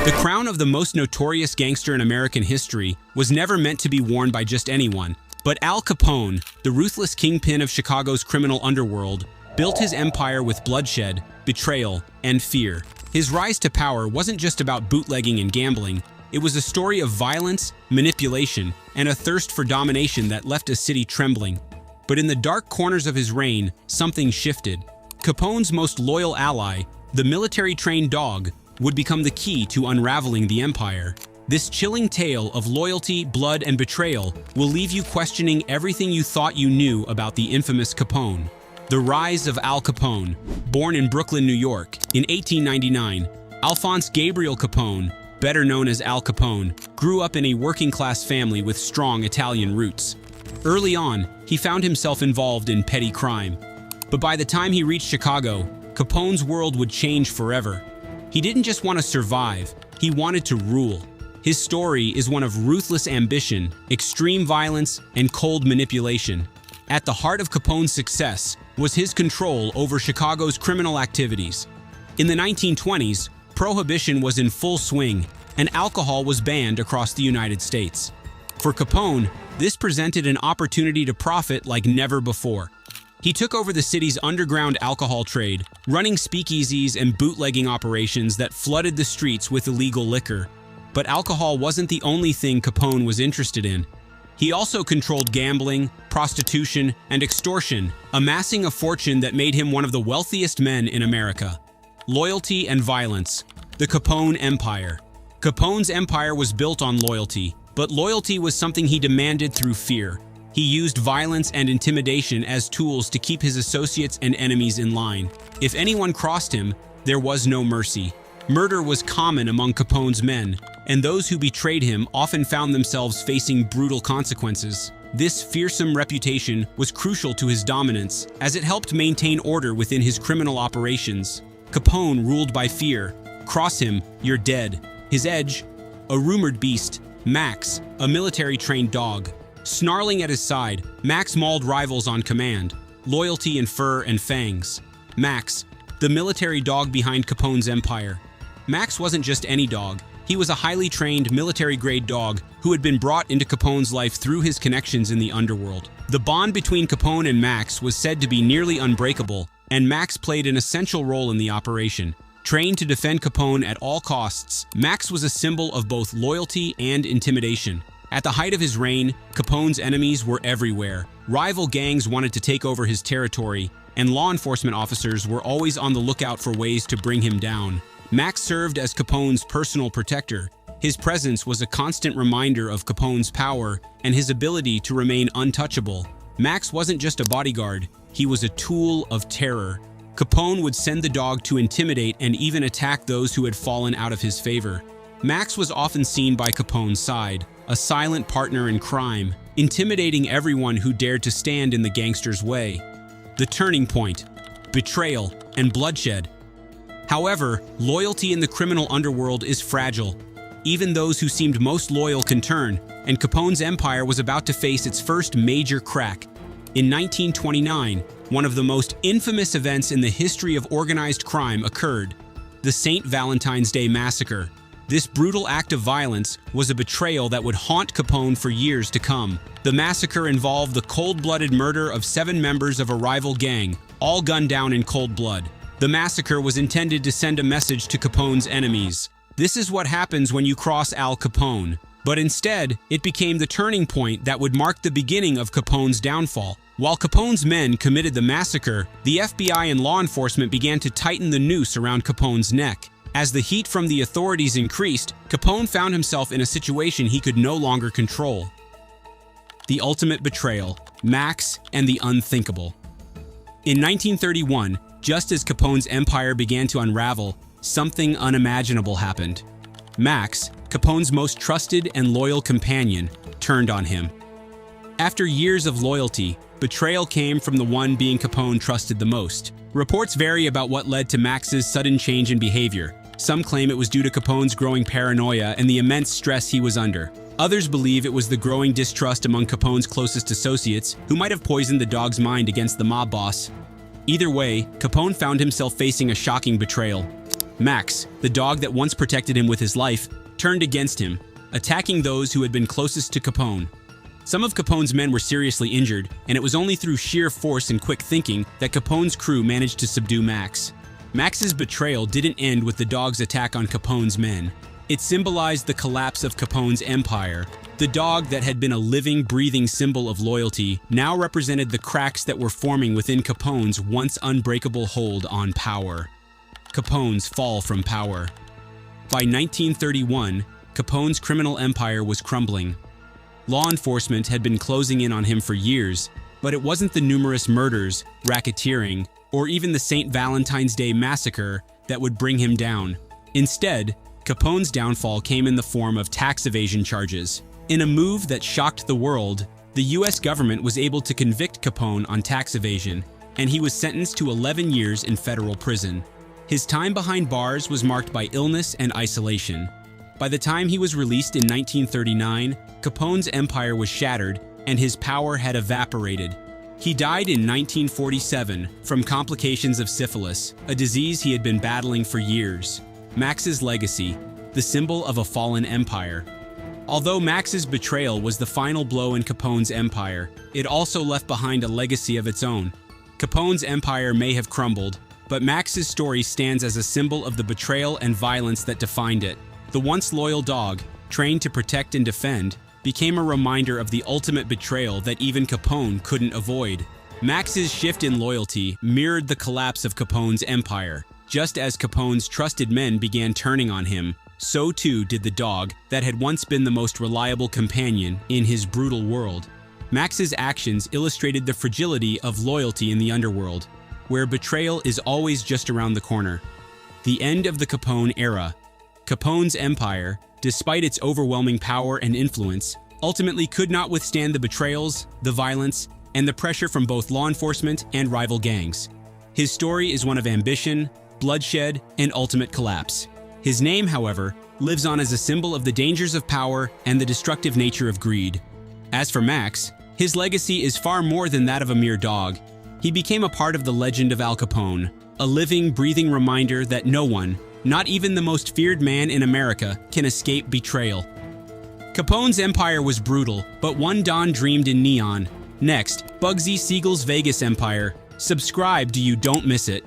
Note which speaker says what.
Speaker 1: The crown of the most notorious gangster in American history was never meant to be worn by just anyone, but Al Capone, the ruthless kingpin of Chicago's criminal underworld, built his empire with bloodshed, betrayal, and fear. His rise to power wasn't just about bootlegging and gambling. It was a story of violence, manipulation, and a thirst for domination that left a city trembling. But in the dark corners of his reign, something shifted. Capone's most loyal ally, the military-trained dog, would become the key to unraveling the empire. This chilling tale of loyalty, blood, and betrayal will leave you questioning everything you thought you knew about the infamous Capone. The rise of Al Capone. Born in Brooklyn, New York, in 1899, Alphonse Gabriel Capone, better known as Al Capone, grew up in a working-class family with strong Italian roots. Early on, he found himself involved in petty crime. But by the time he reached Chicago, Capone's world would change forever. He didn't just want to survive, he wanted to rule. His story is one of ruthless ambition, extreme violence, and cold manipulation. At the heart of Capone's success was his control over Chicago's criminal activities. In the 1920s, Prohibition was in full swing, and alcohol was banned across the United States. For Capone, this presented an opportunity to profit like never before. He took over the city's underground alcohol trade, running speakeasies and bootlegging operations that flooded the streets with illegal liquor. But alcohol wasn't the only thing Capone was interested in. He also controlled gambling, prostitution, and extortion, amassing a fortune that made him one of the wealthiest men in America. Loyalty and violence. The Capone Empire. Capone's empire was built on loyalty, but loyalty was something he demanded through fear. He used violence and intimidation as tools to keep his associates and enemies in line. If anyone crossed him, there was no mercy. Murder was common among Capone's men, and those who betrayed him often found themselves facing brutal consequences. This fearsome reputation was crucial to his dominance, as it helped maintain order within his criminal operations. Capone ruled by fear. Cross him, you're dead. His edge? A rumored beast, Max, a military-trained dog. Snarling at his side, Max mauled rivals on command. Loyalty in fur and fangs. Max, the military dog behind Capone's empire. Max wasn't just any dog. He was a highly trained, military-grade dog who had been brought into Capone's life through his connections in the underworld. The bond between Capone and Max was said to be nearly unbreakable, and Max played an essential role in the operation. Trained to defend Capone at all costs, Max was a symbol of both loyalty and intimidation. At the height of his reign, Capone's enemies were everywhere. Rival gangs wanted to take over his territory, and law enforcement officers were always on the lookout for ways to bring him down. Max served as Capone's personal protector. His presence was a constant reminder of Capone's power and his ability to remain untouchable. Max wasn't just a bodyguard, he was a tool of terror. Capone would send the dog to intimidate and even attack those who had fallen out of his favor. Max was often seen by Capone's side, a silent partner in crime, intimidating everyone who dared to stand in the gangster's way. The turning point, betrayal, and bloodshed. However, loyalty in the criminal underworld is fragile. Even those who seemed most loyal can turn, and Capone's empire was about to face its first major crack. In 1929, one of the most infamous events in the history of organized crime occurred: the St. Valentine's Day Massacre. This brutal act of violence was a betrayal that would haunt Capone for years to come. The massacre involved the cold-blooded murder of 7 members of a rival gang, all gunned down in cold blood. The massacre was intended to send a message to Capone's enemies. This is what happens when you cross Al Capone. But instead, it became the turning point that would mark the beginning of Capone's downfall. While Capone's men committed the massacre, the FBI and law enforcement began to tighten the noose around Capone's neck. As the heat from the authorities increased, Capone found himself in a situation he could no longer control. The ultimate betrayal, Max and the unthinkable. In 1931, just as Capone's empire began to unravel, something unimaginable happened. Max, Capone's most trusted and loyal companion, turned on him. After years of loyalty, betrayal came from the one being Capone trusted the most. Reports vary about what led to Max's sudden change in behavior. Some claim it was due to Capone's growing paranoia and the immense stress he was under. Others believe it was the growing distrust among Capone's closest associates, who might have poisoned the dog's mind against the mob boss. Either way, Capone found himself facing a shocking betrayal. Max, the dog that once protected him with his life, turned against him, attacking those who had been closest to Capone. Some of Capone's men were seriously injured, and it was only through sheer force and quick thinking that Capone's crew managed to subdue Max. Max's betrayal didn't end with the dog's attack on Capone's men. It symbolized the collapse of Capone's empire. The dog that had been a living, breathing symbol of loyalty now represented the cracks that were forming within Capone's once unbreakable hold on power. Capone's fall from power. By 1931, Capone's criminal empire was crumbling. Law enforcement had been closing in on him for years, but it wasn't the numerous murders, racketeering, or even the St. Valentine's Day massacre that would bring him down. Instead, Capone's downfall came in the form of tax evasion charges. In a move that shocked the world, the US government was able to convict Capone on tax evasion, and he was sentenced to 11 years in federal prison. His time behind bars was marked by illness and isolation. By the time he was released in 1939, Capone's empire was shattered and his power had evaporated. He died in 1947 from complications of syphilis, a disease he had been battling for years. Max's legacy, the symbol of a fallen empire. Although Max's betrayal was the final blow in Capone's empire, it also left behind a legacy of its own. Capone's empire may have crumbled, but Max's story stands as a symbol of the betrayal and violence that defined it. The once loyal dog, trained to protect and defend, became a reminder of the ultimate betrayal that even Capone couldn't avoid. Max's shift in loyalty mirrored the collapse of Capone's empire. Just as Capone's trusted men began turning on him, so too did the dog that had once been the most reliable companion in his brutal world. Max's actions illustrated the fragility of loyalty in the underworld, where betrayal is always just around the corner. The end of the Capone era. Capone's empire, despite its overwhelming power and influence, ultimately could not withstand the betrayals, the violence, and the pressure from both law enforcement and rival gangs. His story is one of ambition, bloodshed, and ultimate collapse. His name, however, lives on as a symbol of the dangers of power and the destructive nature of greed. As for Max, his legacy is far more than that of a mere dog. He became a part of the legend of Al Capone, a living, breathing reminder that no one, not even the most feared man in America, can escape betrayal. Capone's empire was brutal, but one dawn dreamed in neon. Next, Bugsy Siegel's Vegas empire. Subscribe so you don't miss it.